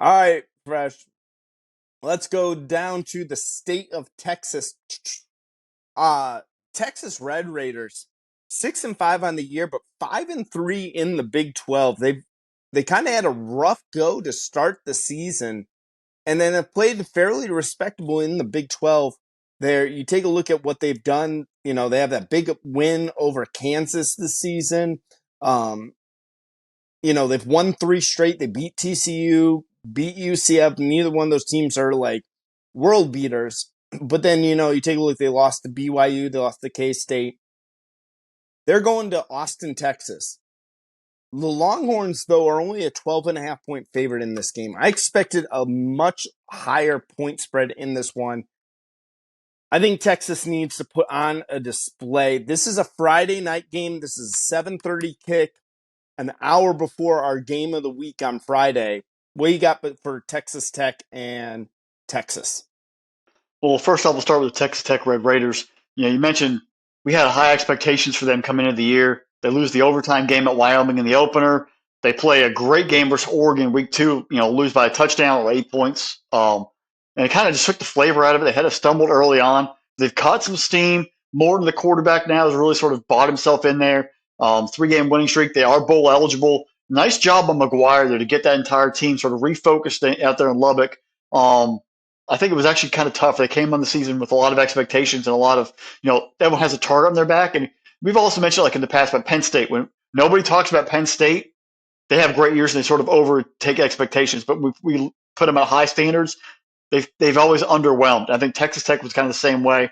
All right, Fresh. Let's go down to the state of Texas. Uh Texas Red Raiders, 6-5 on the year, but 5-3 in the Big 12. They kind of had a rough go to start the season, and then have played fairly respectable in the Big 12. There, you take a look at what they've done. You know, they have that big win over Kansas this season. Um, they've won three straight. They beat TCU, beat UCF. Neither one of those teams are like world beaters. But then, you take a look, they lost to BYU, they lost to K State. They're going to Austin, Texas. The Longhorns, though, are only a 12.5 point favorite in this game. I expected a much higher point spread in this one. I think Texas needs to put on a display. This is a Friday night game. This is a 7:30 kick, an hour before our game of the week on Friday. What you got for Texas Tech and Texas? Well, first off, we'll start with the Texas Tech Red Raiders. You mentioned we had high expectations for them coming into the year. They lose the overtime game at Wyoming in the opener. They play a great game versus Oregon week two, lose by a touchdown or 8 points. And it kind of just took the flavor out of it. They had to stumbled early on. They've caught some steam. Morton, the quarterback now, has really sort of bought himself in there. 3-game winning streak. They are bowl eligible. Nice job on McGuire there to get that entire team sort of refocused out there in Lubbock. I think it was actually kind of tough. They came on the season with a lot of expectations and a lot of, everyone has a target on their back. And we've also mentioned, like in the past, about Penn State. When nobody talks about Penn State, they have great years and they sort of overtake expectations. But we put them at high standards. They've always underwhelmed. I think Texas Tech was kind of the same way.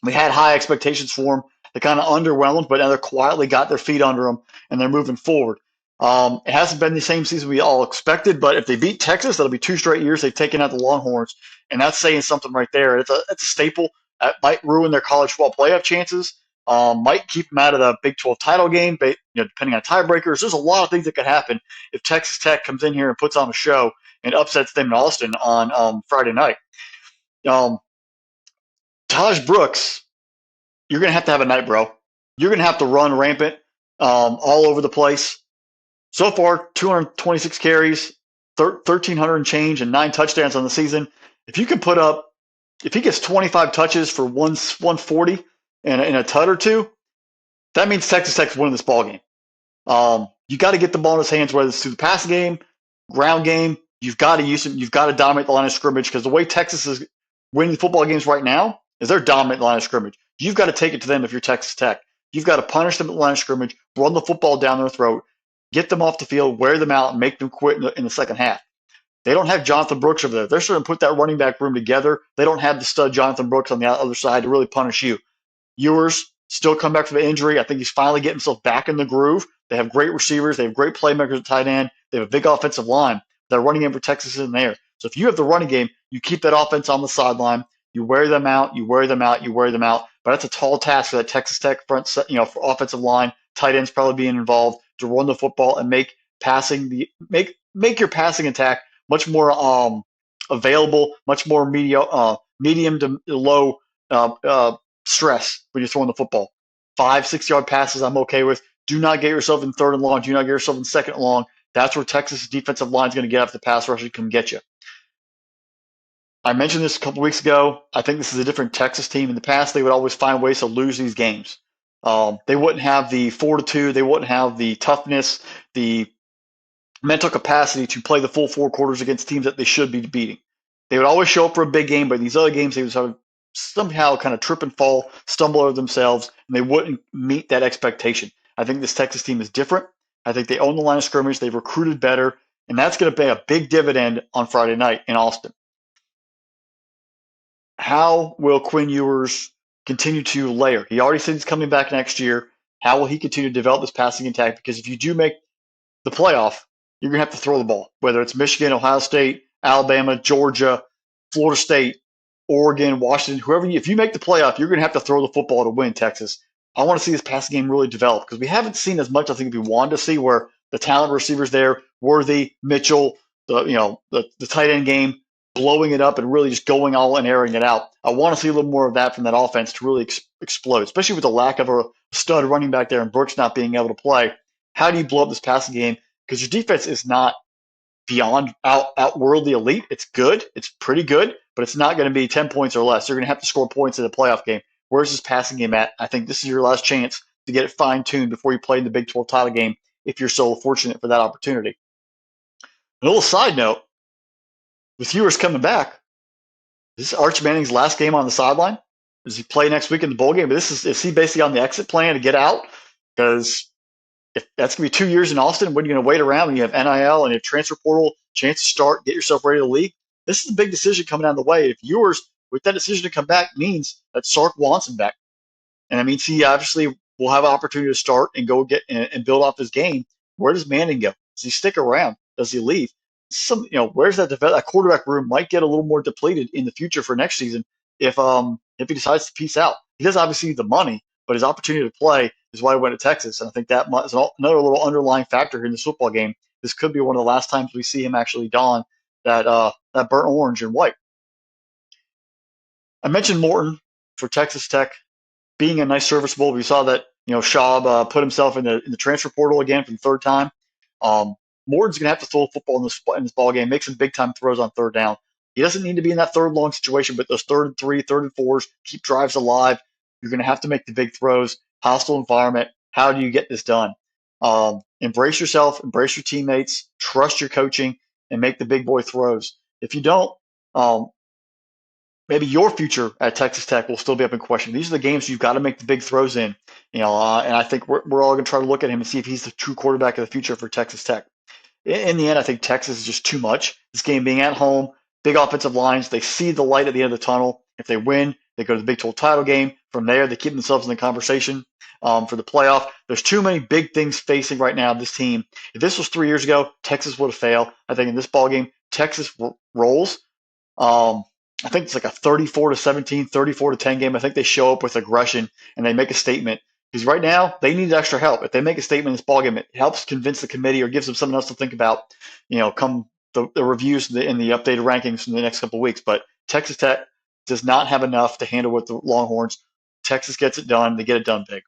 We had high expectations for them. They kind of underwhelmed, but now they're quietly got their feet under them and they're moving forward. It hasn't been the same season we all expected, but if they beat Texas, that'll be 2 straight years they've taken out the Longhorns, and that's saying something right there. It's a staple that might ruin their college football playoff chances. Might keep them out of the Big 12 title game, but, depending on tiebreakers. There's a lot of things that could happen if Texas Tech comes in here and puts on a show and upsets them in Austin on Friday night. Taj Brooks, you're going to have a night, bro. You're going to have to run rampant all over the place. So far, 226 carries, 1,300 and change, and 9 touchdowns on the season. If he gets 25 touches for 140 and a tut or two, that means Texas Tech's winning this ball game. You got to get the ball in his hands, whether it's through the passing game, ground game. You've got to use him. You've got to dominate the line of scrimmage, because the way Texas is winning football games right now is they're dominating the line of scrimmage. You've got to take it to them if you're Texas Tech. You've got to punish them at the line of scrimmage, run the football down their throat, get them off the field, wear them out, and make them quit in the second half. They don't have Jonathan Brooks over there. They're starting to put that running back room together. They don't have the stud Jonathan Brooks on the other side to really punish you. Ewers still come back from the injury. I think he's finally getting himself back in the groove. They have great receivers. They have great playmakers at tight end. They have a big offensive line. Their running game for Texas is in there. So if you have the running game, you keep that offense on the sideline. You wear them out. You wear them out. You wear them out. But that's a tall task for that Texas Tech front, for offensive line. Tight ends probably being involved to run the football and make your passing attack much more available, much more medium to low stress when you're throwing the football. 5-6 yard passes I'm okay with. Do not get yourself in third and long. Do not get yourself in second and long. That's where Texas' defensive line is going to get after the pass rush and come get you. I mentioned this a couple weeks ago. I think this is a different Texas team. In the past, they would always find ways to lose these games. They wouldn't have the fortitude. They wouldn't have the toughness, the mental capacity to play the full 4 quarters against teams that they should be beating. They would always show up for a big game, but in these other games, they would somehow kind of trip and fall, stumble over themselves, and they wouldn't meet that expectation. I think this Texas team is different. I think they own the line of scrimmage. They've recruited better, and that's going to pay a big dividend on Friday night in Austin. How will Quinn Ewers continue to layer? He already said he's coming back next year. How will he continue to develop this passing attack? Because if you do make the playoff, you're going to have to throw the ball, whether it's Michigan, Ohio State, Alabama, Georgia, Florida State, Oregon, Washington, whoever. If you make the playoff, you're going to have to throw the football to win, Texas. I want to see this passing game really develop, because we haven't seen as much, I think, we wanted to see, where the talent receivers there, Worthy, Mitchell, the tight end game, blowing it up and really just going all and airing it out. I want to see a little more of that from that offense to really explode, especially with the lack of a stud running back there and Brooks not being able to play. How do you blow up this passing game? Because your defense is not beyond outworldly elite. It's good. It's pretty good, but it's not going to be 10 points or less. You're going to have to score points in a playoff game. Where's this passing game at? I think this is your last chance to get it fine tuned before you play in the Big 12 title game if you're so fortunate for that opportunity. A little side note, with Ewers coming back, this is Arch Manning's last game on the sideline. Does he play next week in the bowl game? But is he basically on the exit plan to get out? Because if that's going to be 2 years in Austin, when are you going to wait around when you have NIL and a transfer portal, chance to start, get yourself ready to league? This is a big decision coming down the way. If Ewers, with that decision to come back, means that Sark wants him back. And that means he obviously will have an opportunity to start and go get and build off his game. Where does Manning go? Does he stick around? Does he leave? Where's that quarterback room might get a little more depleted in the future for next season if he decides to peace out. He does obviously need the money, but his opportunity to play is why he went to Texas. And I think that is another little underlying factor here in this football game. This could be one of the last times we see him actually don that burnt orange and white. I mentioned Morton for Texas Tech being a nice serviceable. We saw that Schaub put himself in the transfer portal again for the third time. Morton's going to have to throw the football in this ball game, make some big time throws on third down. He doesn't need to be in that third long situation, but those 3rd and 3, 3rd and 4s, keep drives alive. You're going to have to make the big throws. Hostile environment. How do you get this done? Embrace yourself, embrace your teammates, trust your coaching, and make the big boy throws. If you don't, maybe your future at Texas Tech will still be up in question. These are the games you've got to make the big throws in, and I think we're all going to try to look at him and see if he's the true quarterback of the future for Texas Tech. In the end, I think Texas is just too much. This game being at home, big offensive lines, they see the light at the end of the tunnel. If they win, they go to the Big 12 title game. From there, they keep themselves in the conversation for the playoff. There's too many big things facing right now this team. If this was 3 years ago, Texas would have failed. I think in this ball game, Texas rolls. I think it's like a 34-17, 34-10 game. I think they show up with aggression and they make a statement. Because right now, they need extra help. If they make a statement in this ballgame, it helps convince the committee or gives them something else to think about, come the reviews and the updated rankings in the next couple of weeks. But Texas Tech does not have enough to handle with the Longhorns. Texas gets it done. They get it done big.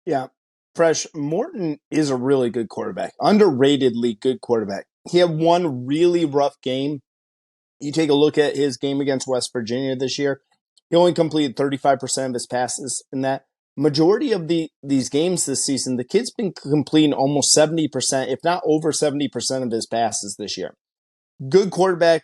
Yeah. Fresh, Morton is a really good quarterback, underratedly good quarterback. He had one really rough game. You take a look at his game against West Virginia this year. He only completed 35% of his passes in that. Majority of these games this season, the kid's been completing almost 70%, if not over 70% of his passes this year. Good quarterback,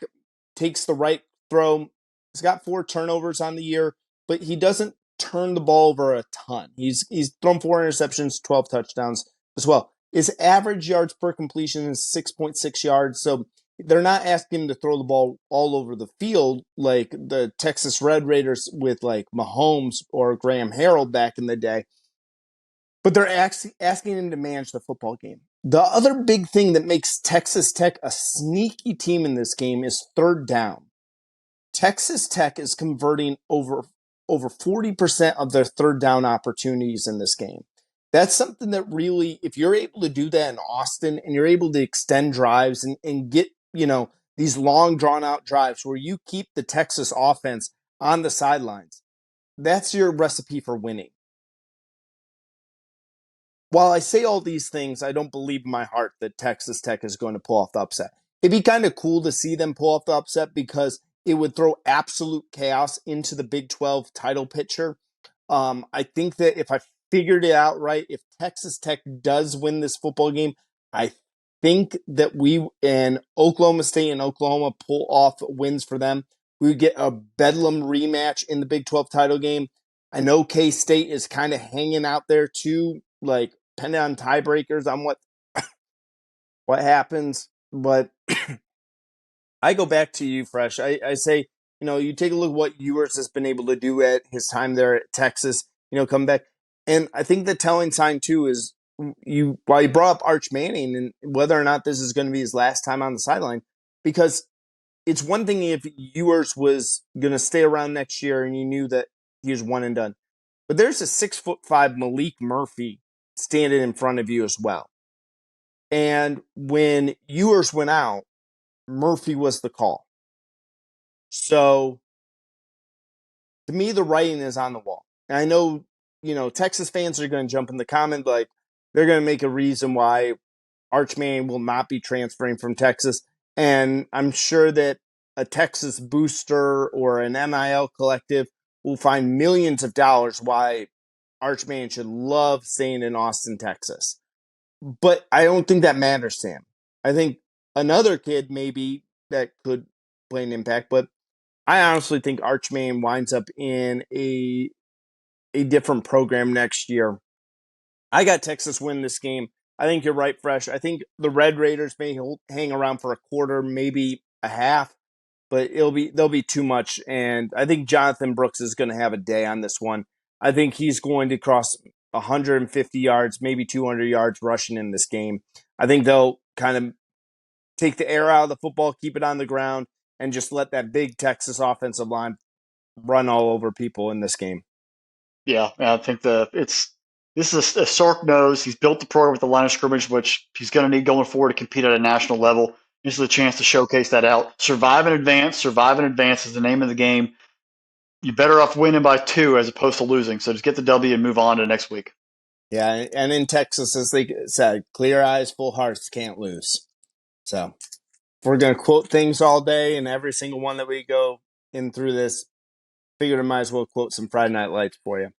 takes the right throw. He's got 4 turnovers on the year, but he doesn't turn the ball over a ton. He's thrown 4 interceptions, 12 touchdowns as well. His average yards per completion is 6.6 yards, so they're not asking him to throw the ball all over the field like the Texas Red Raiders with like Mahomes or Graham Harrell back in the day. But they're asking him to manage the football game. The other big thing that makes Texas Tech a sneaky team in this game is third down. Texas Tech is converting over 40% of their third down opportunities in this game. That's something that really, if you're able to do that in Austin and you're able to extend drives and get, these long drawn out drives where you keep the Texas offense on the sidelines, that's your recipe for winning. While I say all these things, I don't believe in my heart that Texas Tech is going to pull off the upset. It'd be kind of cool to see them pull off the upset because it would throw absolute chaos into the Big 12 title picture. I think that if I figured it out right, if Texas Tech does win this football game, I think that we and Oklahoma State and Oklahoma pull off wins for them. We would get a Bedlam rematch in the Big 12 title game. I know K-State is kind of hanging out there too, like depending on tiebreakers on what happens. But I go back to you, Fresh. I say, you take a look at what Ewers has been able to do at his time there at Texas, come back. And I think the telling sign, too, is while you brought up Arch Manning and whether or not this is going to be his last time on the sideline, because it's one thing if Ewers was going to stay around next year and you knew that he was one and done. But there's a 6'5" Malik Murphy standing in front of you as well. And when Ewers went out, Murphy was the call. So to me, the writing is on the wall. And I know, Texas fans are going to jump in the comment, like they're going to make a reason why Arch Manning will not be transferring from Texas. And I'm sure that a Texas booster or an NIL collective will find millions of dollars why Arch Manning should love staying in Austin, Texas. But I don't think that matters to him. I think another kid maybe that could play an impact, but I honestly think Arch Manning winds up in a different program next year. I got Texas win this game. I think you're right, Fresh. I think the Red Raiders may hang around for a quarter, maybe a half, but they'll be too much. And I think Jonathan Brooks is going to have a day on this one. I think he's going to cross 150 yards, maybe 200 yards rushing in this game. I think they'll kind of take the air out of the football, keep it on the ground, and just let that big Texas offensive line run all over people in this game. Yeah, I think this is a Sark knows he's built the program with the line of scrimmage, which he's going to need going forward to compete at a national level. This is a chance to showcase that out. Survive and advance. Survive and advance is the name of the game. You're better off winning by 2 as opposed to losing. So just get the W and move on to next week. Yeah, and in Texas, as they said, clear eyes, full hearts can't lose. So if we're going to quote things all day and every single one that we go in through this, figured I might as well quote some Friday Night Lights for you.